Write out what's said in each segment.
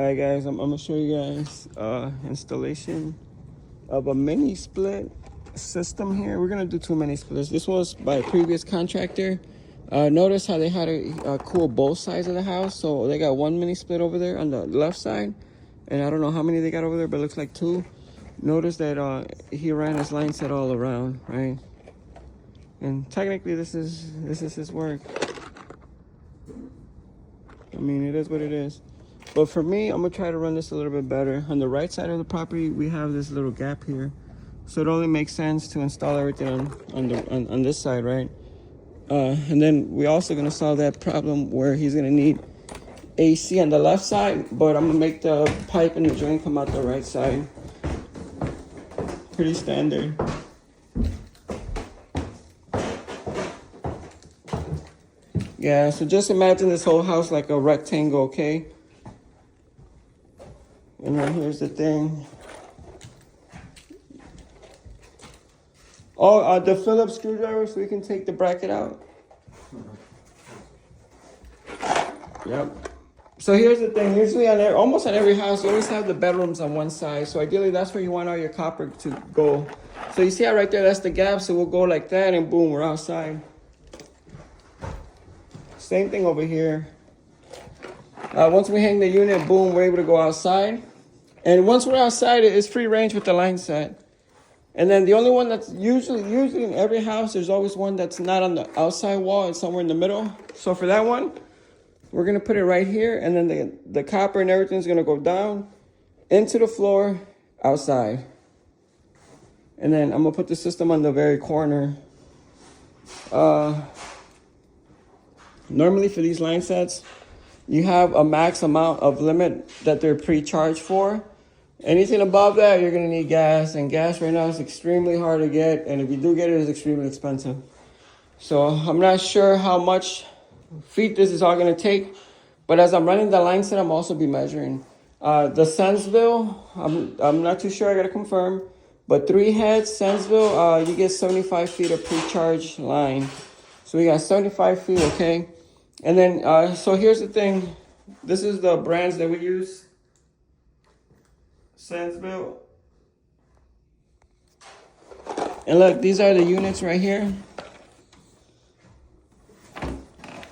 Alright guys, I'm gonna show you guys installation of a mini split system here. We're gonna do 2 mini splits. This was by a previous contractor. Notice how they had to cool both sides of the house. So they got 1 mini split over there on the left side, and I don't know how many they got over there, but it looks like 2. Notice that he ran his line set all around, right? And technically this is his work. I mean, it is what it is. But for me, I'm gonna try to run this a little bit better. On the right side of the property, we have this little gap here. So it only makes sense to install everything on this side, right? And then we're also gonna solve that problem where he's gonna need AC on the left side, but I'm gonna make the pipe and the drain come out the right side. Pretty standard. Yeah, so just imagine this whole house like a rectangle, okay? And then here's the thing. Oh, the Phillips screwdriver so we can take the bracket out. Yep. So here's the thing. Usually almost on every house, you always have the bedrooms on one side. So ideally, that's where you want all your copper to go. So you see how right there, that's the gap. So we'll go like that and boom, we're outside. Same thing over here. Once we hang the unit, boom, we're able to go outside. And once we're outside, it's free range with the line set. And then the only one that's usually in every house, there's always one that's not on the outside wall. It's somewhere in the middle. So for that one, we're going to put it right here. And then the copper and everything's going to go down into the floor outside. And then I'm going to put the system on the very corner. Normally for these line sets, you have a max amount of limit that they're pre-charged for. Anything above that, you're gonna need gas, and gas right now is extremely hard to get, and if you do get it, it's extremely expensive. So I'm not sure how much feet this is all gonna take, but as I'm running the line set, I'm also be measuring. The SENVILLE, I'm not too sure, I gotta confirm, but 3 heads, SENVILLE, you get 75 feet of pre-charged line. So we got 75 feet, okay? And then, so here's the thing. This is the brands that we use. SENVILLE. And look, these are the units right here.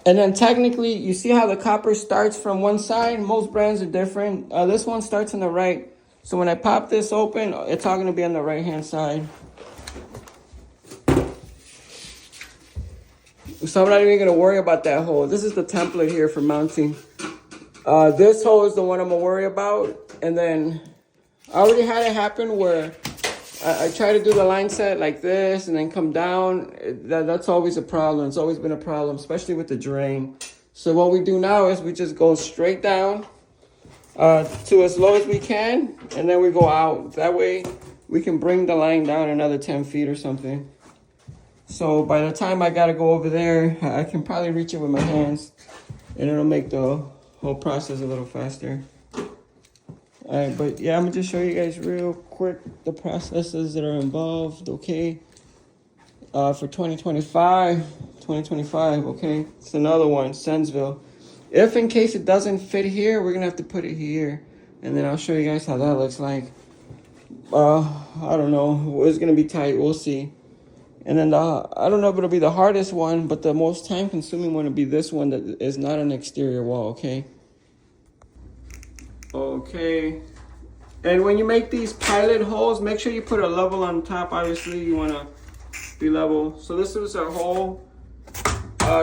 And then technically, you see how the copper starts from one side? Most brands are different. This one starts on the right. So when I pop this open, it's all gonna be on the right-hand side. So I'm not even gonna worry about that hole. This is the template here for mounting. This hole is the one I'm gonna worry about. And then I already had it happen where I try to do the line set like this and then come down. That's always a problem. It's always been a problem, especially with the drain. So what we do now is we just go straight down to as low as we can, and then we go out. That way we can bring the line down another 10 feet or something. So by the time I gotta go over there, I can probably reach it with my hands, and it'll make the whole process a little faster. All right, but yeah, I'm gonna just show you guys real quick the processes that are involved, okay? For 2025, okay? It's another one, SENVILLE. If in case it doesn't fit here, we're gonna have to put it here, and then I'll show you guys how that looks like. I don't know, it's gonna be tight, we'll see. And then I don't know if it'll be the hardest one, but the most time-consuming one will be this one that is not an exterior wall, okay? Okay. And when you make these pilot holes, make sure you put a level on top. Obviously, you want to be level. So this is our hole.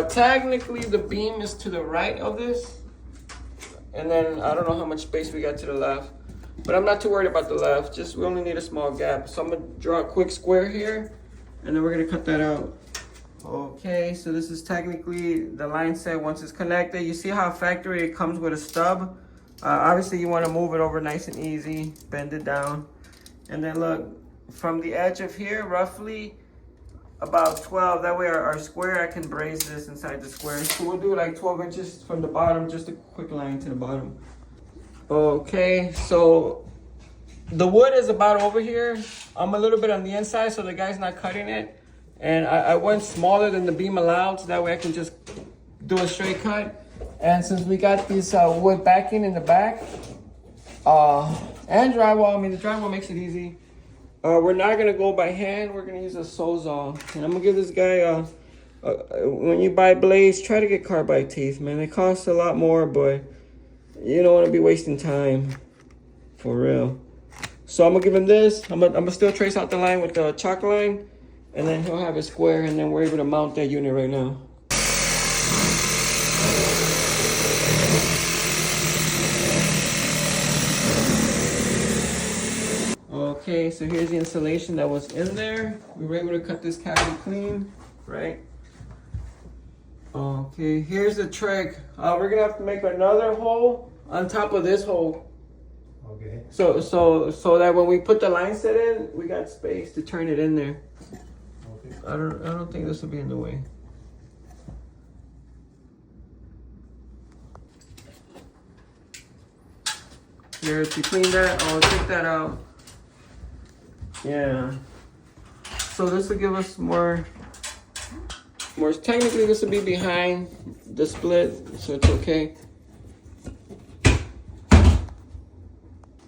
Technically, the beam is to the right of this. And then I don't know how much space we got to the left. But I'm not too worried about the left. Just we only need a small gap. So I'm going to draw a quick square here. And then we're going to cut that out. Okay, so this is technically the line set once it's connected. You see how factory it comes with a stub? Obviously, you want to move it over nice and easy. Bend it down. And then look, from the edge of here, roughly about 12. That way our square, I can braze this inside the square. So we'll do like 12 inches from the bottom, just a quick line to the bottom. Okay, so the wood is about over here. I'm a little bit on the inside, so the guy's not cutting it. And I went smaller than the beam allowed, so that way I can just do a straight cut. And since we got this wood backing in the back, And drywall. I mean, the drywall makes it easy. We're not gonna go by hand. We're gonna use a Sawzall, and I'm gonna give this guy when you buy blades, try to get carbide teeth, man. It costs a lot more, but you don't want to be wasting time, for real. So I'm gonna give him this. I'm gonna still trace out the line with the chalk line, and then he'll have it square, and then we're able to mount that unit right now. Okay, so here's the insulation that was in there. We were able to cut this cavity clean, right? Okay, here's the trick. We're gonna have to make another hole on top of this hole. Okay. So that when we put the line set in, we got space to turn it in there. Okay. I don't think this will be in the way. Here, to clean that, I'll take that out. Yeah. So this will give us more. Technically, this will be behind the split, so it's okay.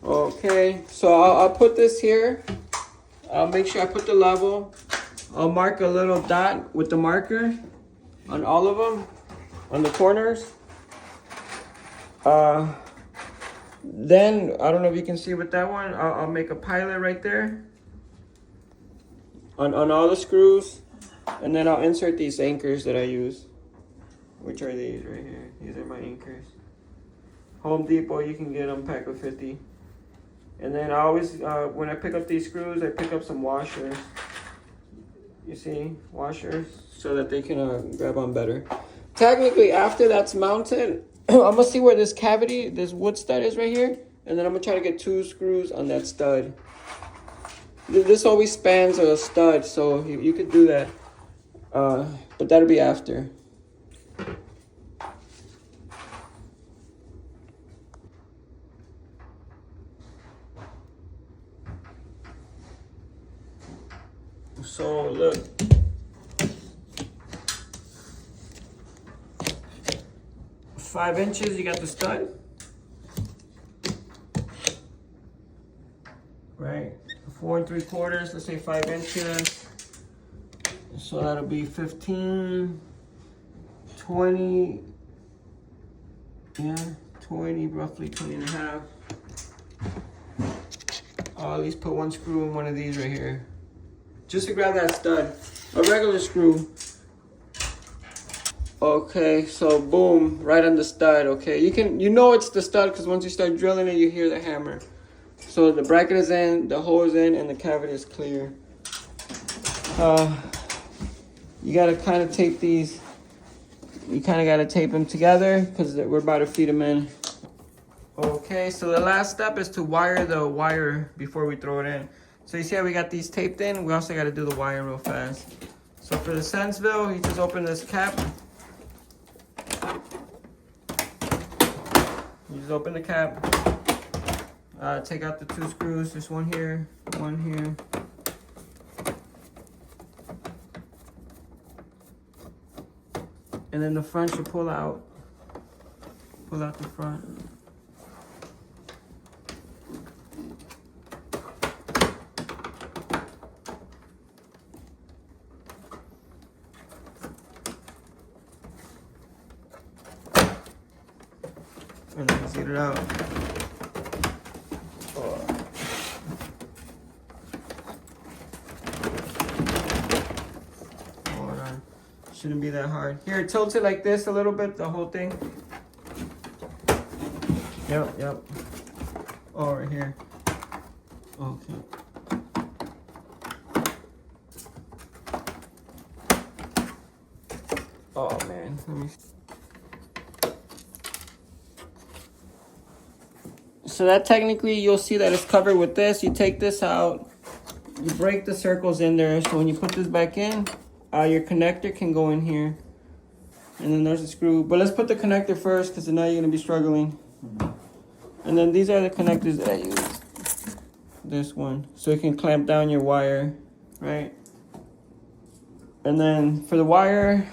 Okay, so I'll put this here. I'll make sure I put the level. I'll mark a little dot with the marker on all of them, on the corners. Then, I don't know if you can see with that one, I'll make a pilot right there on all the screws. And then I'll insert these anchors that I use, which are these right here. These are my anchors. Home Depot, you can get them pack of 50. And then I always, when I pick up these screws, I pick up some washers. You see, washers, so that they can grab on better. Technically, after that's mounted, I'm gonna see where this cavity, this wood stud is right here, and then I'm gonna try to get 2 screws on that stud. This always spans a stud, so you could do that. But that'll be after. So look. Five inches, you got the stud. Right. 4 3/4, let's say 5 inches. So that'll be 15, 20, yeah, 20, roughly 20 and a half. I'll at least put 1 screw in one of these right here. Just to grab that stud, a regular screw. Okay, so boom, right on the stud, okay. You know it's the stud because once you start drilling it, you hear the hammer. So the bracket is in, the hole is in, and the cavity is clear. You gotta kind of tape these. You kind of gotta tape them together because we're about to feed them in. Okay, so the last step is to wire the wire before we throw it in. So you see how we got these taped in? We also gotta do the wire real fast. So for the SENVILLE, you just open this cap. You just open the cap. Take out the 2 screws. There's one here, one here. And then the front should pull out. Pull out the front. And then get it out. Hold on. Shouldn't be that hard. Here, tilt it like this a little bit, the whole thing. Yep. Oh, right here. Okay. Oh, man. Let me... So that technically, you'll see that it's covered with this. You take this out. You break the circles in there. So when you put this back in, your connector can go in here. And then there's a screw. But let's put the connector first because now you're going to be struggling. And then these are the connectors that I use. This one. So it can clamp down your wire, right? And then for the wire,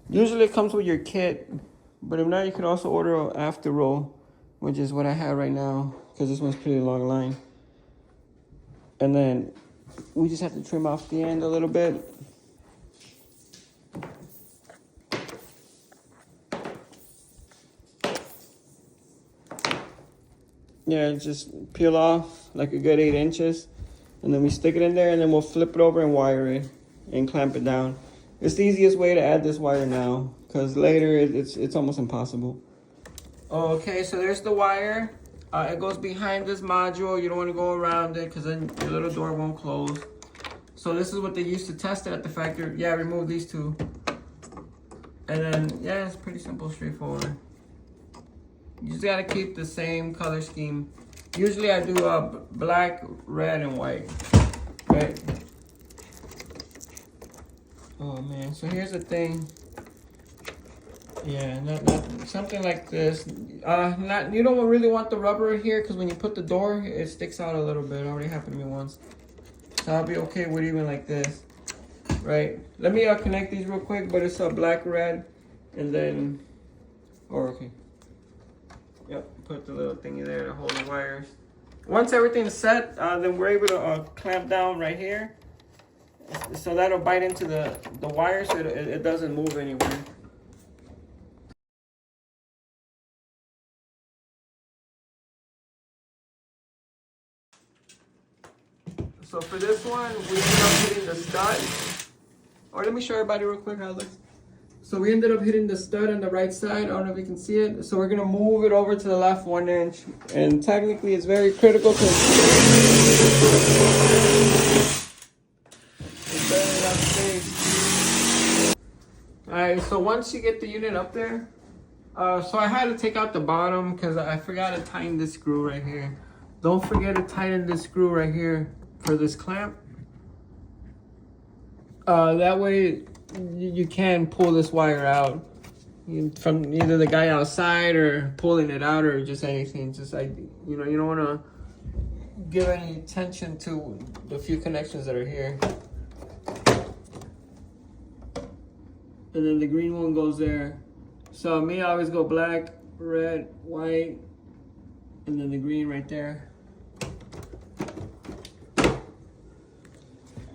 usually it comes with your kit. But if not, you can also order an after roll, which is what I have right now, because this one's pretty long line. And then we just have to trim off the end a little bit. Yeah, just peel off like a good 8 inches. And then we stick it in there, and then we'll flip it over and wire it and clamp it down. It's the easiest way to add this wire now, because later it's almost impossible. Okay, so there's the wire. It goes behind this module. You don't want to go around it, because then your little door won't close. So this is what they used to test it at the factory. Yeah, remove these two. And then, yeah, it's pretty simple, straightforward. You just gotta keep the same color scheme. Usually I do black, red, and white, right? Oh man, so here's the thing. Yeah, something like this. You don't really want the rubber here, because when you put the door, it sticks out a little bit. It already happened to me once. So I'll be okay with even like this, right? Let me connect these real quick, but it's black, red, and then, okay. Yep, put the little thingy there to hold the wires. Once everything's set, then we're able to clamp down right here. So that'll bite into the wire, so it doesn't move anywhere. So for this one, we ended up hitting the stud. Or let me show everybody real quick how it looks. So we ended up hitting the stud on the right side. I don't know if you can see it. So we're gonna move it over to the left 1 inch. And technically it's very critical to it's barely enough space. Alright, so once you get the unit up there, so I had to take out the bottom because I forgot to tighten this screw right here. Don't forget to tighten this screw right here for this clamp. That way you can pull this wire out from either the guy outside or pulling it out or just anything. Just like, you don't want to give any attention to the few connections that are here. And then the green one goes there. So me, I always go black, red, white, and then the green right there.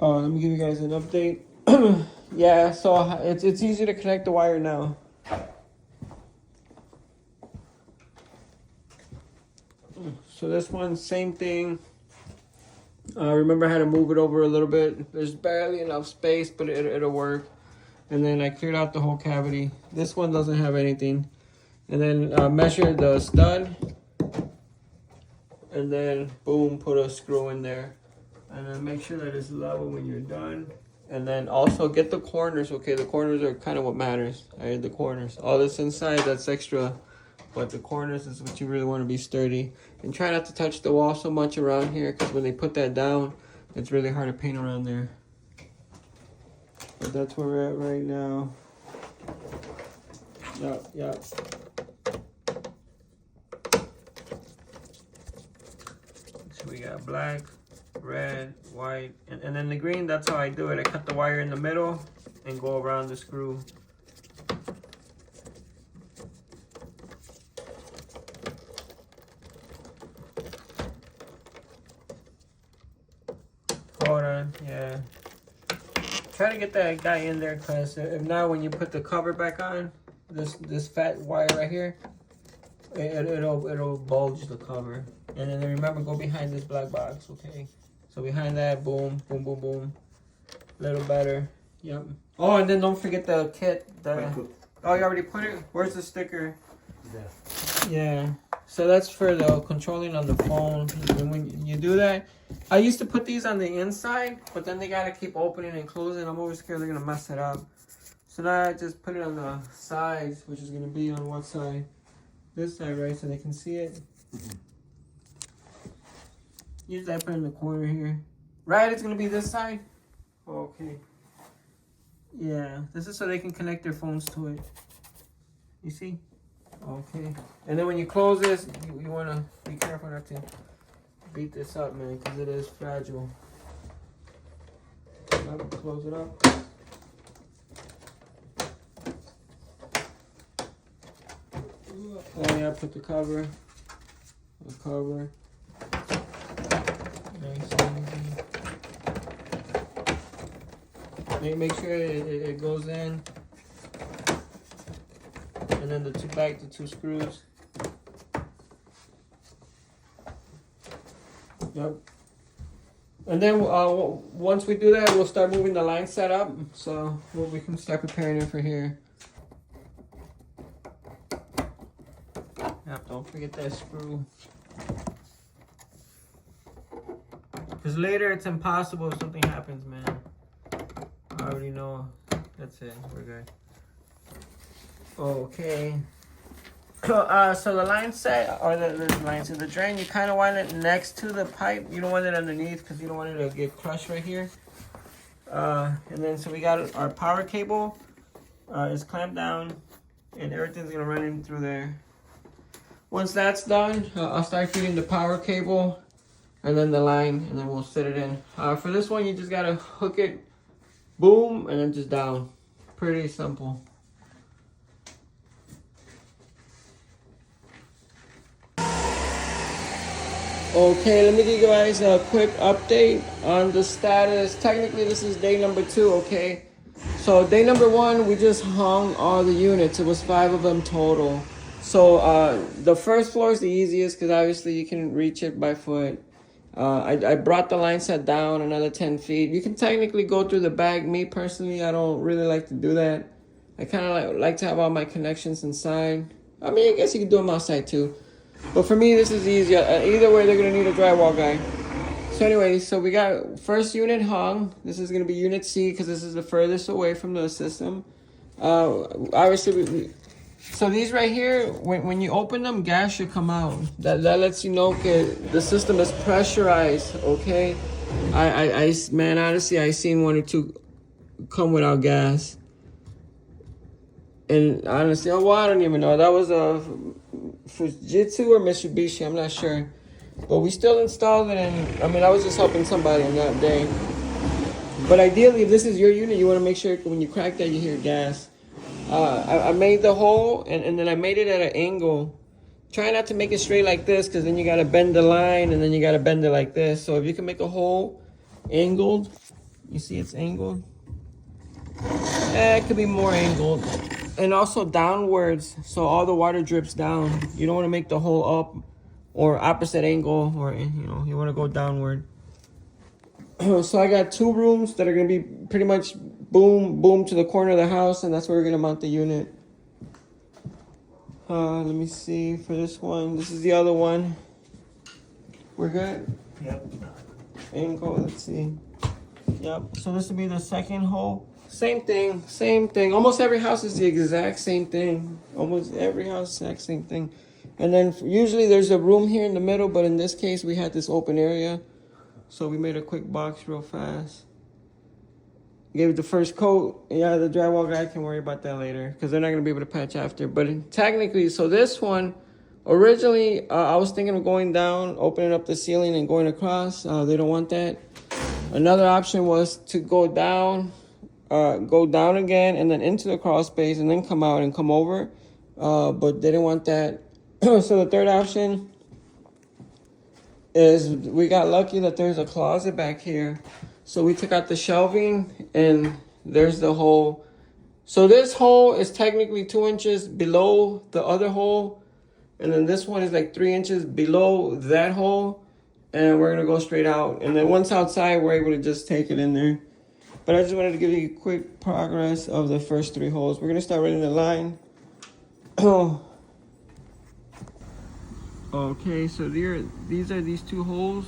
Let me give you guys an update. Yeah, so it's easy to connect the wire now. So this one, same thing. Remember I had to move it over a little bit. There's barely enough space, but it'll work. And then I cleared out the whole cavity. This one doesn't have anything. And then measure the stud. And then boom, put a screw in there. And then make sure that it's level when you're done. And then also get the corners, okay? The corners are kind of what matters, right? The corners. All this inside, that's extra. But the corners is what you really want to be sturdy. And try not to touch the wall so much around here, because when they put that down, it's really hard to paint around there. But that's where we're at right now. Yep. So we got black, red, white, and then the green. That's how I do it. I cut the wire in the middle and go around the screw. Hold on, yeah. Try to get that guy in there, because if not, when you put the cover back on, this fat wire right here, it'll bulge the cover. And then remember, go behind this black box, okay? So behind that, boom, boom, boom, boom. Little better. Yep. Oh, and then don't forget the kit. Oh, you already put it? Where's the sticker? Yeah. So that's for the controlling on the phone. And when you do that, I used to put these on the inside, but then they gotta keep opening and closing. I'm always scared they're gonna mess it up. So now I just put it on the sides, which is gonna be on what side? This side, right? So they can see it. Usually I put it in the corner here. Right, it's gonna be this side? Okay. Yeah, this is so they can connect their phones to it. You see? Okay. And then when you close this, you wanna be careful not to beat this up, man, because it is fragile. Close it up. Oh yeah, put the cover. a cover. Nice and easy. Make sure it goes in. And then the two screws. Yep. And then once we do that, we'll start moving the line set up. So we can start preparing it for here. Yep, don't forget that screw. Because later it's impossible if something happens, man. I already know. That's it. We're good. Okay. So the line set, or the drain, you kind of want it next to the pipe. You don't want it underneath because you don't want it to get crushed right here. And then so we got our power cable is clamped down, and everything's gonna run in through there. Once that's done, I'll start feeding the power cable, and then the line, and then we'll set it in. For this one, you just gotta hook it, boom, and then just down. Pretty simple. Okay, let me give you guys a quick update on the status. Technically, this is day number 2, okay? So day number 1, we just hung all the units. It was 5 of them total. So the first floor is the easiest because obviously you can reach it by foot. I brought the line set down another 10 feet. You can technically go through the back. Me personally, I don't really like to do that. I kind of like to have all my connections inside. I mean, I guess you can do them outside too. But for me, this is easy. Either way, they're going to need a drywall guy. So anyway, so we got first unit hung. This is going to be unit C because this is the furthest away from the system. Obviously, so these right here, when you open them, gas should come out. That lets you know, okay, the system is pressurized, okay? Man, honestly, I seen 1 or 2 come without gas. And honestly, well, I don't even know. That was a Fujitsu or Mitsubishi, I'm not sure. But we still installed it, and I mean, I was just helping somebody on that day. But ideally, if this is your unit, you want to make sure when you crack that, you hear gas. I made the hole, and then I made it at an angle. Try not to make it straight like this, because then you got to bend the line, and then you got to bend it like this. So if you can make a hole angled, you see it's angled. It could be more angled. And also downwards, so all the water drips down. You don't want to make the hole up or opposite angle, or you want to go downward. So I got 2 rooms that are going to be pretty much boom to the corner of the house, and that's where we're going to mount the unit. Let me see for this one. This is the other one. We're good? Yep. Angle, let's see. Yep, so this will be the second hole. Same thing. Almost every house is the exact same thing. Almost every house, exact same thing. And then usually there's a room here in the middle, but in this case we had this open area. So we made a quick box real fast. Gave it the first coat. Yeah, the drywall guy can worry about that later because they're not going to be able to patch after. But technically, so this one, originally I was thinking of going down, opening up the ceiling and going across. They don't want that. Another option was to go down again and then into the crawl space and then come out and come over. But they didn't want that. So the third option is we got lucky that there's a closet back here. So we took out the shelving and there's the hole. So this hole is technically 2 inches below the other hole. And then this one is like 3 inches below that hole. And we're going to go straight out. And then once outside, we're able to just take it in there. But I just wanted to give you a quick progress of the first 3 holes. We're going to start running the line. Okay, so these are these 2 holes.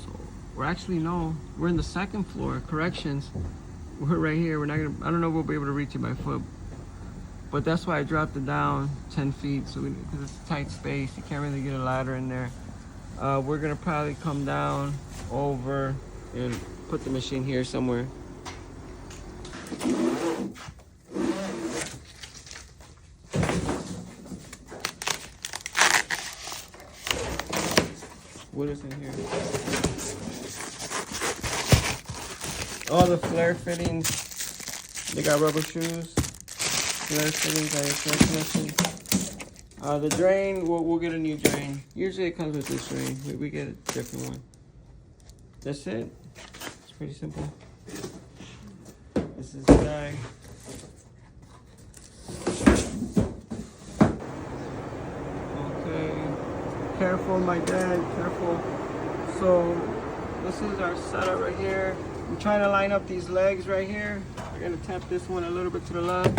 We're actually, no, we're in the second floor. Corrections. We're right here. We're not going to, I don't know if we'll be able to reach it by foot. But that's why I dropped it down 10 feet. So because it's a tight space, you can't really get a ladder in there. We're going to probably come down over and put the machine here somewhere. What is in here? All the flare fittings. They got rubber shoes. Flare fittings, I have flare connections. The drain, we'll get a new drain. Usually it comes with this drain. We get a different one. That's it. It's pretty simple. This is the guy. Okay. Careful, my dad. Careful. So this is our setup right here. I'm trying to line up these legs right here. We're gonna tap this one a little bit to the left.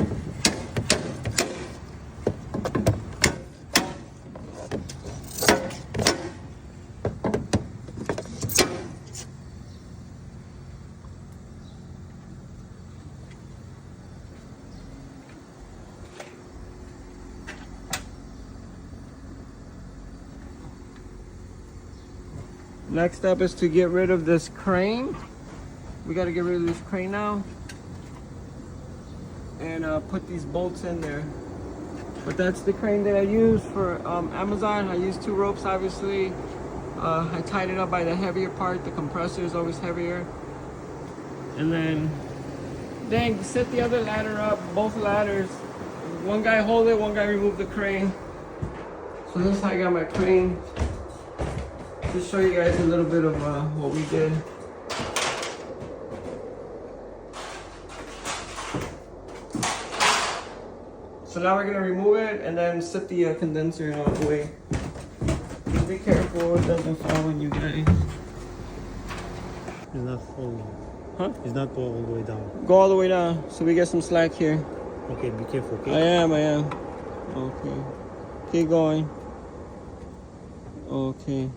Next step is to get rid of this crane. We got to get rid of this crane now and put these bolts in there. But that's the crane that I use for Amazon. I use 2 ropes, obviously. I tied it up by the heavier part. The compressor is always heavier. And then set the other ladder up, both ladders. One guy hold it, one guy remove the crane. So this is how I got my crane. Just show you guys a little bit of what we did. So now we're gonna remove it and then set the condenser out of the way. Just be careful it doesn't fall on you guys. It's not falling. Huh? It's not all the way down. Go all the way down so we get some slack here. Okay, be careful, okay? I am. Okay. Keep going. Okay.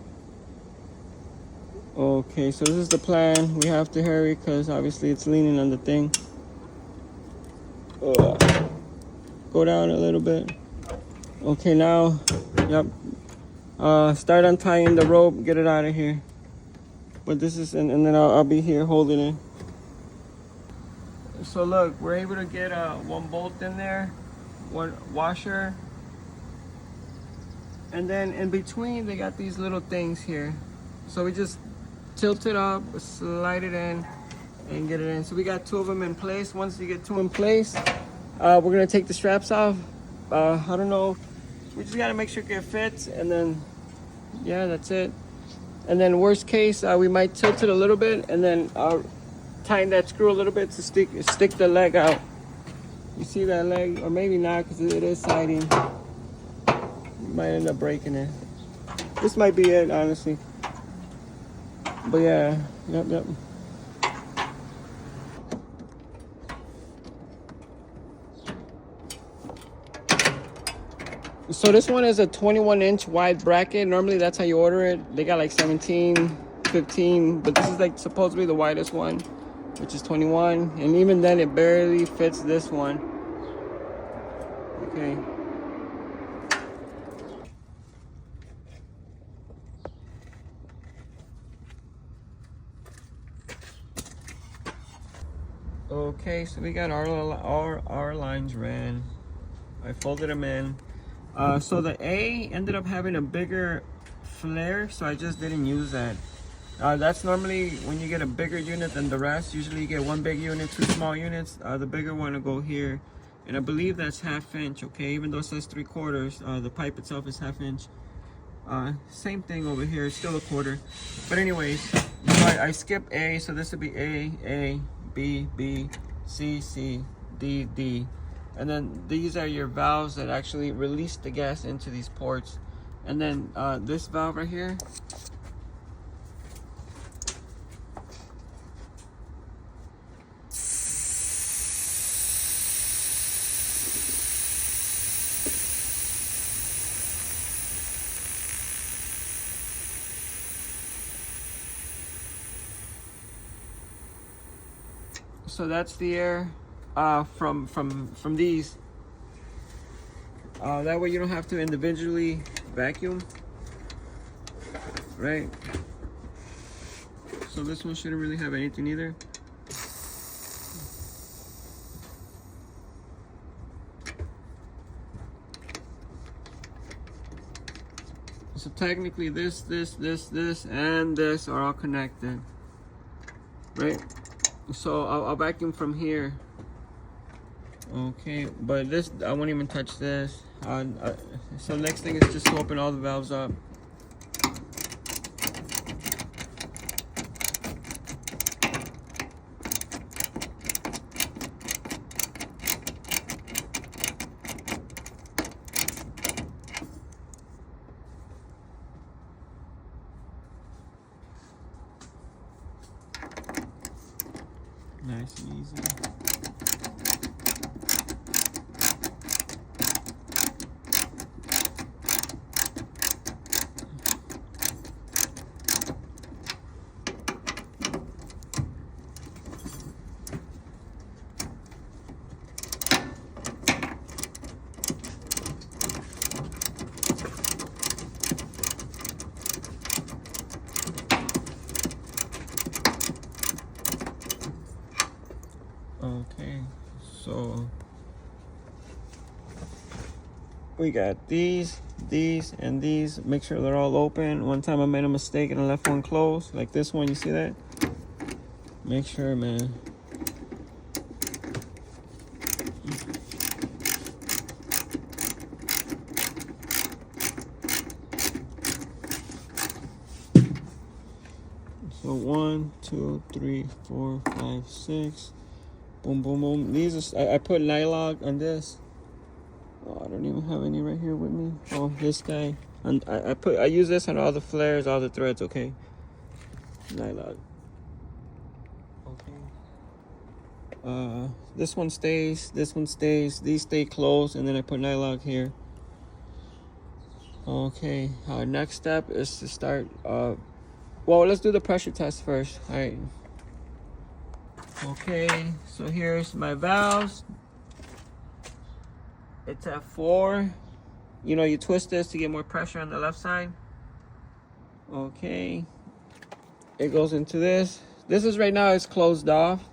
Okay, so this is the plan. We have to hurry because obviously it's leaning on the thing. Go down a little bit. Okay, now, yep. Start untying the rope, get it out of here. But this is, and then I'll be here holding it. So look, we're able to get one bolt in there, one washer. And then in between, they got these little things here. So we just tilt it up, slide it in, and get it in. So we got 2 of them in place. Once you get 2 in place, we're gonna take the straps off. I don't know. We just gotta make sure it fits, and then, yeah, that's it. And then worst case, we might tilt it a little bit, and then tighten that screw a little bit to stick the leg out. You see that leg? Or maybe not, because it is siding. You might end up breaking it. This might be it, honestly. But yeah, yep. So this one is a 21-inch wide bracket. Normally that's how you order it. They got like 17, 15, but this is like supposedly the widest one, which is 21. And even then it barely fits this one. Okay. Okay, so we got our lines ran. I folded them in. So the A ended up having a bigger flare, so I just didn't use that. That's normally when you get a bigger unit than the rest. Usually you get 1 big unit, 2 small units. The bigger one will go here. And I believe that's 1/2 inch, okay? Even though it says 3/4, the pipe itself is 1/2 inch. Same thing over here, still 1/4. But anyways, so I skipped A, so this would be A, B, B, C, C, D, D. And then these are your valves that actually release the gas into these ports. And then this valve right here, so that's the air from these. That way you don't have to individually vacuum, right? So this one shouldn't really have anything either. So technically this, and this are all connected, right? So I'll vacuum from here. Okay, but this, I won't even touch this. So next thing is just to open all the valves up. Nice and easy. Okay, so we got these, and these. Make sure they're all open. One time I made a mistake and I left one closed, like this one. You see that? Make sure, man. So 1, 2, 3, 4, 5, 6. Boom, boom, boom. These are, I put nylon on this. Oh, I don't even have any right here with me. Oh, this guy. And I use this on all the flares, all the threads. Okay. Nylon. Okay. This one stays. This one stays. These stay closed, and then I put nylon here. Okay. Our next step is to start. Well, let's do the pressure test first. All right. Okay, so here's my valves. It's at 4. You know, you twist this to get more pressure on the left side. Okay. It goes into this. This is right now, it's closed off.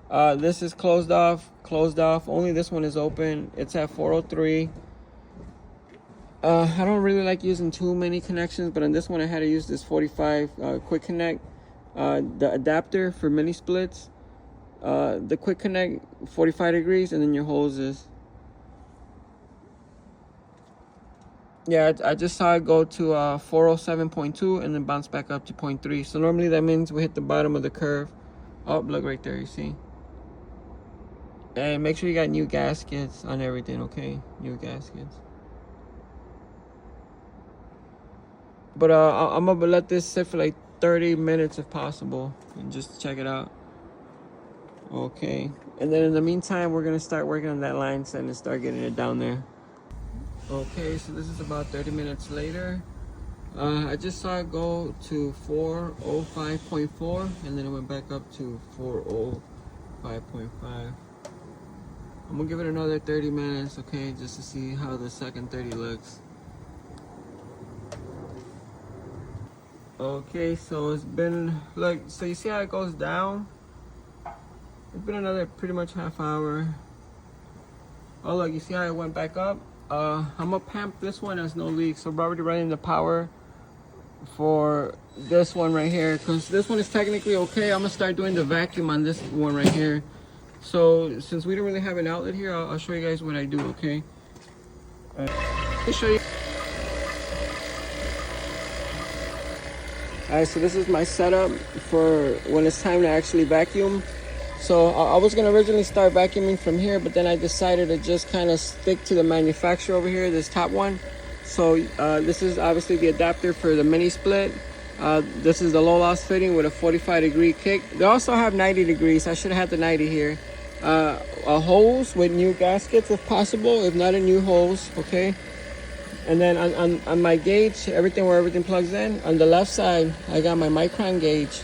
This is closed off. Only this one is open. It's at 403. I don't really like using too many connections, but on this one I had to use this 45 quick connect, the adapter for mini splits, the quick connect 45 degrees, and then your hoses. Yeah, I just saw it go to 407.2 and then bounce back up to 0.3. So normally that means we hit the bottom of the curve. Oh, look right there, you see. And make sure you got new gaskets on everything, okay? New gaskets. But I'm gonna let this sit for like 30 minutes if possible, and just check it out. Okay, and then in the meantime, we're gonna start working on that line set and start getting it down there. Okay, so this is about 30 minutes later. I just saw it go to 405.4, and then it went back up to 405.5. I'm gonna give it another 30 minutes, okay, just to see how the second 30 looks. Okay, so it's been, look, so you see how it goes down? It's been another pretty much half hour. Oh, look, you see how it went back up? I'm gonna pump this one as no leak. So we're already running the power for this one right here, because this one is technically okay. I'm gonna start doing the vacuum on this one right here. So since we don't really have an outlet here, I'll show you guys what I do, okay? Let me show you. Alright, so this is my setup for when it's time to actually vacuum. So I was gonna originally start vacuuming from here, but then I decided to just kind of stick to the manufacturer over here, this top one. So this is obviously the adapter for the mini split. This is the low loss fitting with a 45-degree kick. They also have 90 degrees. I should have had the 90 here. A hose with new gaskets if possible, if not a new hose, okay? And then on my gauge, everything where everything plugs in, on the left side, I got my micron gauge.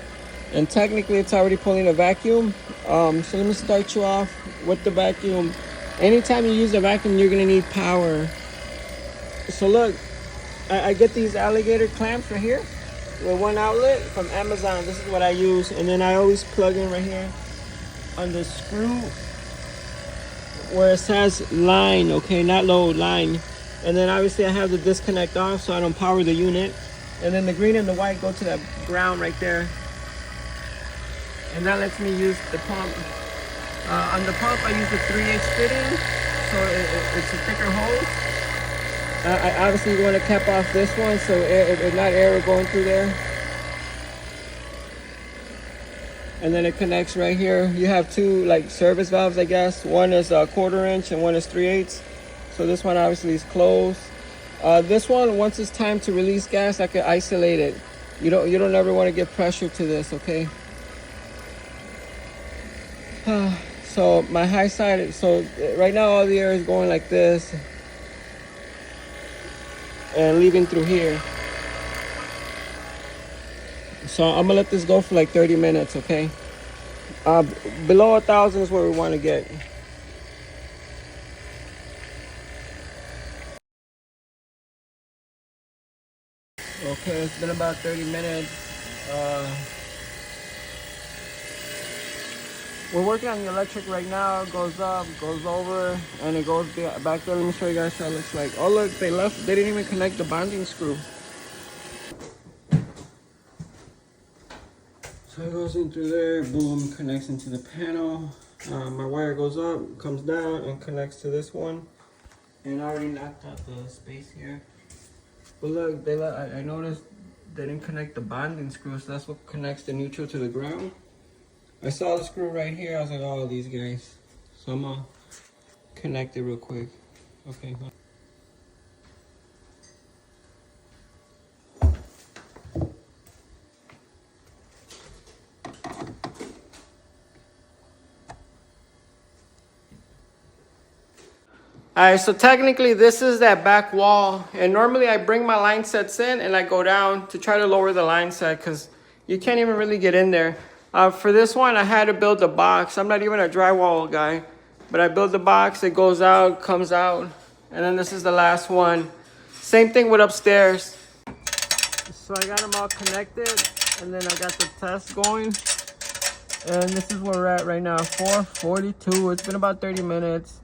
And technically it's already pulling a vacuum. So let me start you off with the vacuum. Anytime you use the vacuum, you're gonna need power. So look, I get these alligator clamps right here with one outlet from Amazon. This is what I use. And then I always plug in right here on the screw where it says line, okay, not load, line. And then obviously I have the disconnect off so I don't power the unit. And then the green and the white go to that ground right there. And that lets me use the pump. On the pump, I use the 3/8 fitting, so it's a thicker hose. I obviously want to cap off this one, so not air going through there. And then it connects right here. You have two like service valves, I guess. One is a 1/4 inch and one is 3/8. So this one obviously is closed. This one, once it's time to release gas, I can isolate it. You don't ever want to get pressure to this, okay? So my high side, so right now all the air is going like this and leaving through here. So I'm gonna let this go for like 30 minutes, okay? Below 1,000 is where we want to get. Okay, it's been about 30 minutes. We're working on the electric right now. It goes up, goes over, and it goes back there. Let me show you guys how it looks like. Oh look, they didn't even connect the bonding screw. So it goes in through there, boom, connects into the panel. My wire goes up, comes down, and connects to this one. And I already knocked out the space here. But look, I noticed they didn't connect the bonding screw, so that's what connects the neutral to the ground. I saw the screw right here, I was like, oh, these guys. So I'm gonna connect it real quick. Okay. Alright, so technically this is that back wall, and normally I bring my line sets in and I go down to try to lower the line set because you can't even really get in there. For this one I had to build a box. I'm not even a drywall guy, but I built the box, it goes out, comes out, and then this is the last one. Same thing with upstairs. So I got them all connected, and then I got the test going, and this is where we're at right now, 4:42. It's been about 30 minutes.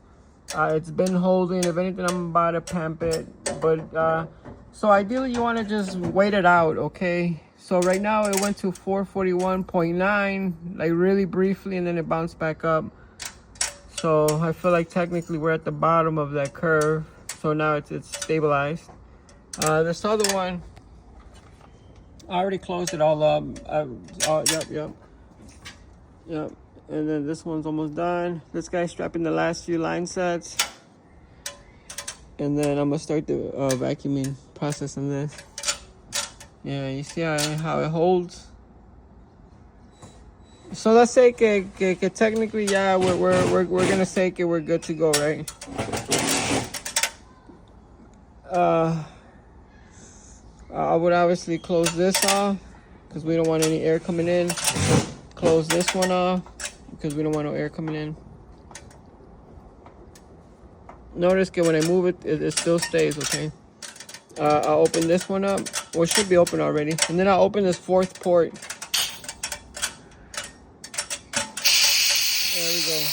It's been holding. If anything, I'm about to pump it. But so ideally, you want to just wait it out, okay? So right now, it went to 441.9, like really briefly, and then it bounced back up. So I feel like technically we're at the bottom of that curve. So now it's stabilized. This other one, I already closed it all up. Yep. And then this one's almost done. This guy's strapping the last few line sets. And then I'm gonna start the vacuuming process on this. Yeah, you see how it holds? So let's say que technically, yeah, we're gonna say que we're good to go, right? I would obviously close this off because we don't want any air coming in. Close this one off because we don't want no air coming in. Notice that when I move it, it still stays, okay? I'll open this one up. Well, it should be open already. And then I'll open this fourth port. There we go.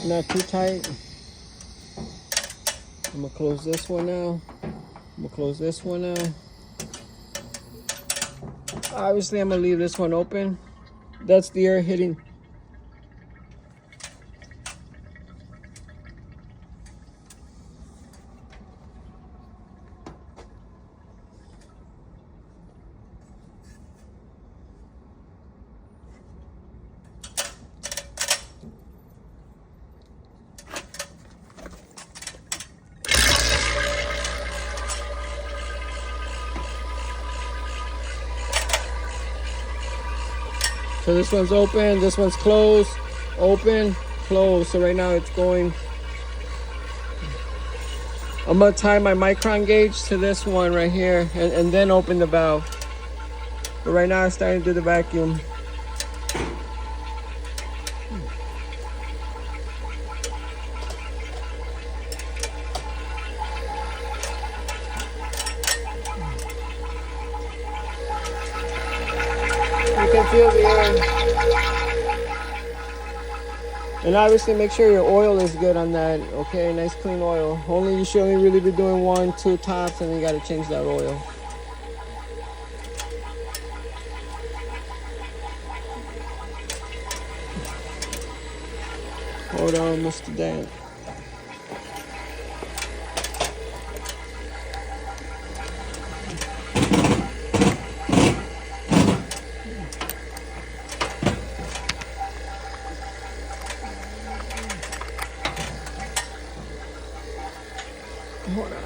not too tight. I'm gonna close this one now. I'm gonna close this one now. Obviously, I'm gonna leave this one open. That's the air hitting. So this one's open, this one's closed, open, closed. So right now it's going. I'm gonna tie my micron gauge to this one right here and then open the valve. But right now I'm starting to do the vacuum. You can feel the air. And obviously make sure your oil is good on that, okay? Nice clean oil. You should only really be doing 1, 2 tops, and then you gotta change that oil. Hold on, Mr. Dan. Hold on.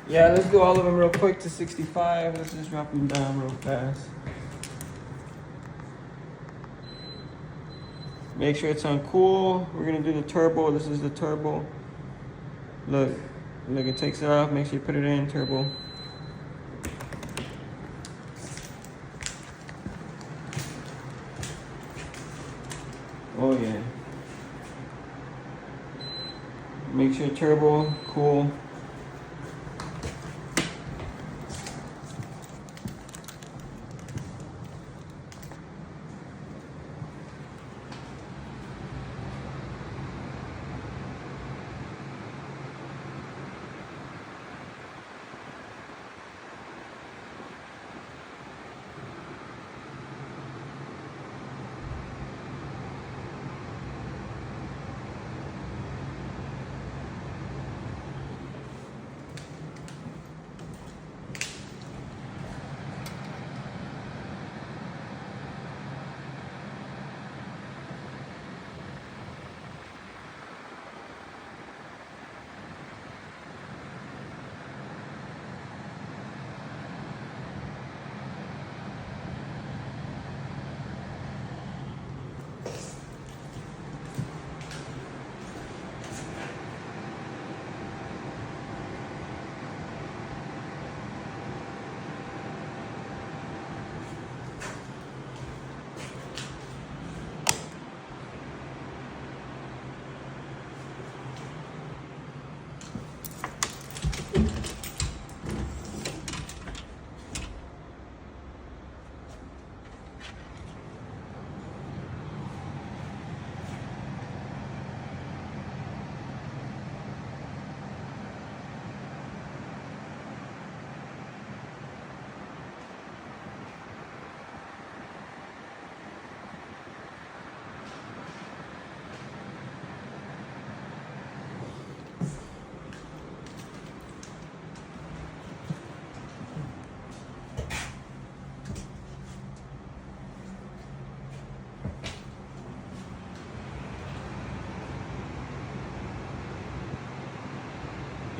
Yeah, let's do all of them real quick to 65. Let's just drop them down real fast. Make sure it's on cool. We're gonna do the turbo. This is the turbo. Look, it takes it off. Make sure you put it in turbo. Oh yeah. Make sure turbo, cool.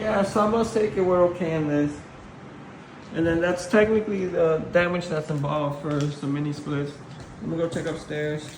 Yeah, so I'm gonna take it we're okay in this. And then that's technically the damage that's involved for some mini splits. Let me go check upstairs.